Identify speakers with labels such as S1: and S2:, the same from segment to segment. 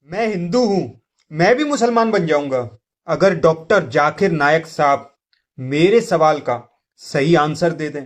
S1: میں ہندو ہوں، میں بھی مسلمان بن جاؤں گا اگر ڈاکٹر ذاکر نائک صاحب میرے سوال کا صحیح آنسر دے دیں۔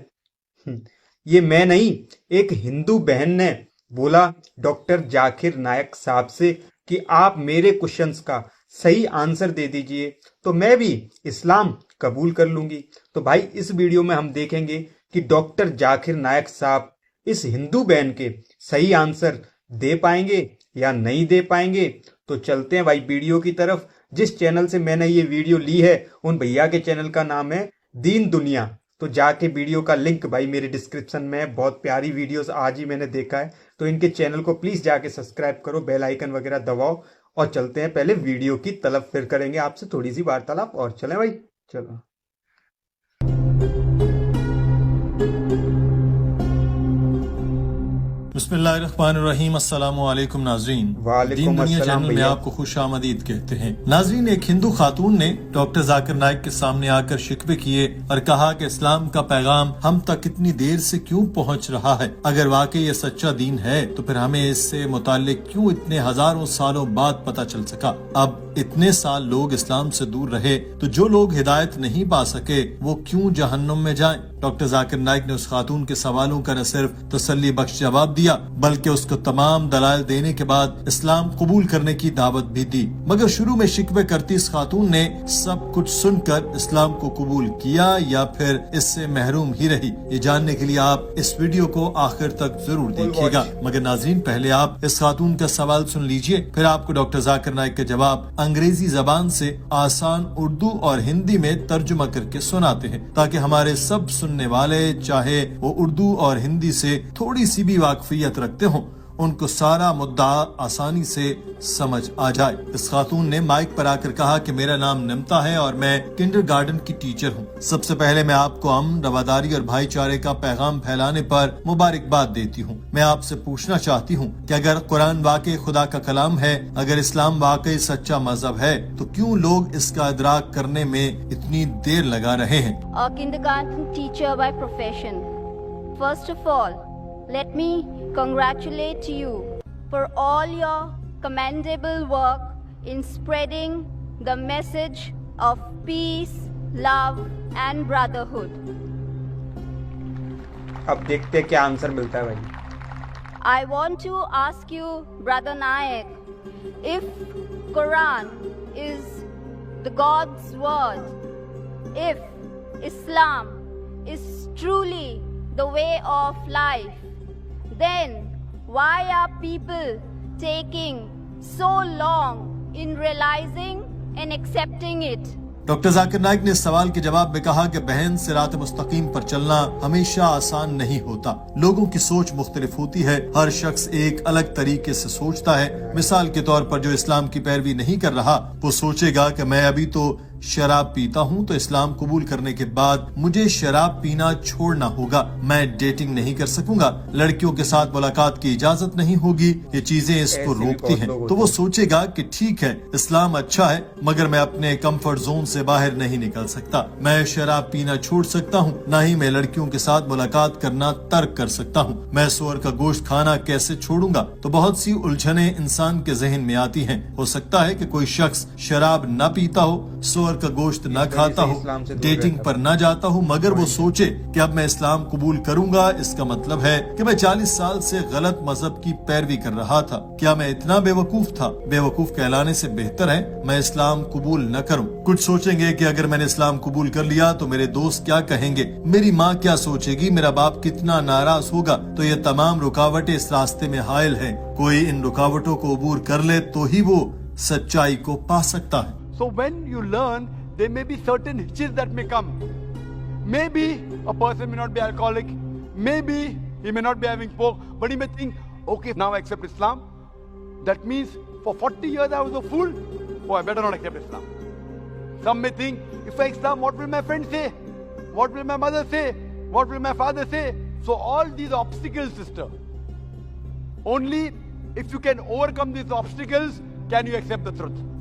S1: یہ میں نہیں، ایک ہندو بہن نے بولا ڈاکٹر ذاکر نائک صاحب سے کہ آپ میرے کوشچنس کا صحیح آنسر دے دیجئے تو میں بھی اسلام قبول کر لوں گی۔ تو بھائی اس ویڈیو میں ہم دیکھیں گے کہ ڈاکٹر ذاکر نائک صاحب اس ہندو بہن کے صحیح آنسر دے پائیں گے یا نہیں دے پائیں گے۔ تو چلتے ہیں بھائی ویڈیو کی طرف۔ جس چینل سے میں نے یہ ویڈیو لی ہے ان بھیا کے چینل کا نام ہے دین دنیا، تو جا کے ویڈیو کا لنک بھائی میرے ڈسکرپشن میں ہے۔ بہت پیاری ویڈیوز آج ہی میں نے دیکھا ہے، تو ان کے چینل کو پلیز جا کے سبسکرائب کرو، بیل آئیکن وغیرہ دباؤ، اور چلتے ہیں پہلے ویڈیو کی طرف، پھر کریں گے آپ سے تھوڑی سی وارتالپ۔ اور چلیں بھائی، چلو۔
S2: بسم اللہ الرحمن الرحیم۔ السلام علیکم ناظرین،
S1: وعلیکم
S2: دین دنیا
S1: السلام
S2: چینل میں
S1: بھیا۔
S2: آپ کو خوش آمدید کہتے ہیں۔ ناظرین، ایک ہندو خاتون نے ڈاکٹر ذاکر نائک کے سامنے آ کر شکوے کیے اور کہا کہ اسلام کا پیغام ہم تک اتنی دیر سے کیوں پہنچ رہا ہے؟ اگر واقعی یہ سچا دین ہے تو پھر ہمیں اس سے متعلق کیوں اتنے ہزاروں سالوں بعد پتہ چل سکا؟ اب اتنے سال لوگ اسلام سے دور رہے تو جو لوگ ہدایت نہیں پا سکے وہ کیوں جہنم میں جائیں؟ ڈاکٹر ذاکر نائک نے اس خاتون کے سوالوں کا نہ صرف تسلی بخش جواب دیا بلکہ اس کو تمام دلائل دینے کے بعد اسلام قبول کرنے کی دعوت بھی دی، مگر شروع میں شکوے کرتی اس خاتون نے سب کچھ سن کر اسلام کو قبول کیا یا پھر اس سے محروم ہی رہی؟ یہ جاننے کے لیے آپ اس ویڈیو کو آخر تک ضرور دیکھیے گا، مگر ناظرین پہلے آپ اس خاتون کا سوال سن لیجئے، پھر آپ کو ڈاکٹر ذاکر نائک کا جواب انگریزی زبان سے آسان اردو اور ہندی میں ترجمہ کر کے سناتے ہیں تاکہ ہمارے سب سننے والے چاہے وہ اردو اور ہندی سے تھوڑی سی بھی واقفیت رکھتے ہوں ان کو سارا مدعا آسانی سے سمجھ آ جائے۔ اس خاتون نے مائک پر آ کر کہا کہ میرا نام نمتا ہے اور میں کنڈر گارڈن کی ٹیچر ہوں۔ سب سے پہلے میں آپ کو امن، رواداری اور بھائی چارے کا پیغام پھیلانے پر مبارکباد دیتی ہوں۔ میں آپ سے پوچھنا چاہتی ہوں کہ اگر قرآن واقعی خدا کا کلام ہے، اگر اسلام واقعی سچا مذہب ہے تو کیوں لوگ اس کا ادراک کرنے میں اتنی دیر لگا رہے ہیں؟
S3: A kindergarten teacher by profession. First of all, let me congratulate you for all your commendable work in spreading the message of peace, love and brotherhood.
S1: اب دیکھتے کیا آنسر ملتا ہے بھائی۔
S3: I want to ask you, Brother Naik, if Quran is the God's word, if Islam is truly the way of life, then why are people taking so long in realizing and accepting it?
S2: Doctor Zakir Naik نے اس سوال کے جواب میں کہا کہ بہن، صراط مستقیم پر چلنا ہمیشہ آسان نہیں ہوتا، لوگوں کی سوچ مختلف ہوتی ہے، ہر شخص ایک الگ طریقے سے سوچتا ہے۔ مثال کے طور پر جو اسلام کی پیروی نہیں کر رہا وہ سوچے گا کہ میں ابھی تو شراب پیتا ہوں تو اسلام قبول کرنے کے بعد مجھے شراب پینا چھوڑنا ہوگا، میں ڈیٹنگ نہیں کر سکوں گا، لڑکیوں کے ساتھ ملاقات کی اجازت نہیں ہوگی، یہ چیزیں اس کو روکتی ہیں۔ تو وہ سوچے گا کہ ٹھیک ہے اسلام اچھا ہے مگر میں اپنے کمفرٹ زون سے باہر نہیں نکل سکتا، میں شراب پینا چھوڑ سکتا ہوں، نہ ہی میں لڑکیوں کے ساتھ ملاقات کرنا ترک کر سکتا ہوں، میں سور کا گوشت کھانا کیسے چھوڑوں گا؟ تو بہت سی الجھنیں انسان کے ذہن میں آتی ہیں۔ ہو سکتا ہے کہ کوئی شخص شراب نہ پیتا ہو، سور کا گوشت نہ کھاتا ہو، ڈیٹنگ پر نہ جاتا ہو، مگر وہ سوچے کہ اب میں اسلام قبول کروں گا، اس کا مطلب ہے کہ میں 40 سال سے غلط مذہب کی پیروی کر رہا تھا، کیا میں اتنا بے وقوف تھا؟ بے وقوف کہلانے سے بہتر ہے میں اسلام قبول نہ کروں۔ کچھ سوچیں گے کہ اگر میں نے اسلام قبول کر لیا تو میرے دوست کیا کہیں گے، میری ماں کیا سوچے گی، میرا باپ کتنا ناراض ہوگا۔ تو یہ تمام رکاوٹیں اس راستے میں حائل ہیں، کوئی ان رکاوٹوں کو عبور کر لے تو ہی وہ سچائی کو پا سکتا ہے۔
S4: So when you learn, there may be certain hitches that may come. Maybe a person may not be alcoholic, maybe he may not be having pork, but he may think, okay, now I accept Islam. That means for 40 years I was a fool. Oh, I better not accept Islam. Some may think, if I Islam, what will my friends say? What will my mother say? What will my father say? So all these obstacles, sister, only if you can overcome these obstacles can you accept the truth.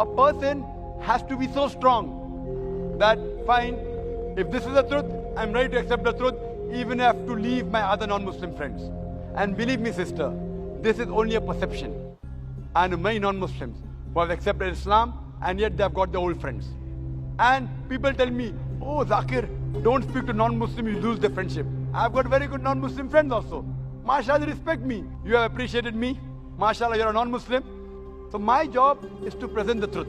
S4: A person has to be so strong that fine, if this is the truth, I'm ready to accept the truth, even if I have to leave my other non-Muslim friends. And believe me, sister, this is only a perception. I know many non-Muslims who have accepted Islam and yet they have got their old friends. And people tell me, oh Zakir, don't speak to non-Muslim, you lose their friendship. I've got very good non-Muslim friends also. MashaAllah, they respect me. You have appreciated me. MashaAllah, you're a non-Muslim. So my job is to present the truth.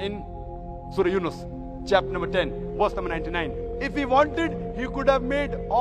S4: in Surah Yunus, chapter number 10, verse number 99. If he wanted, he could have made all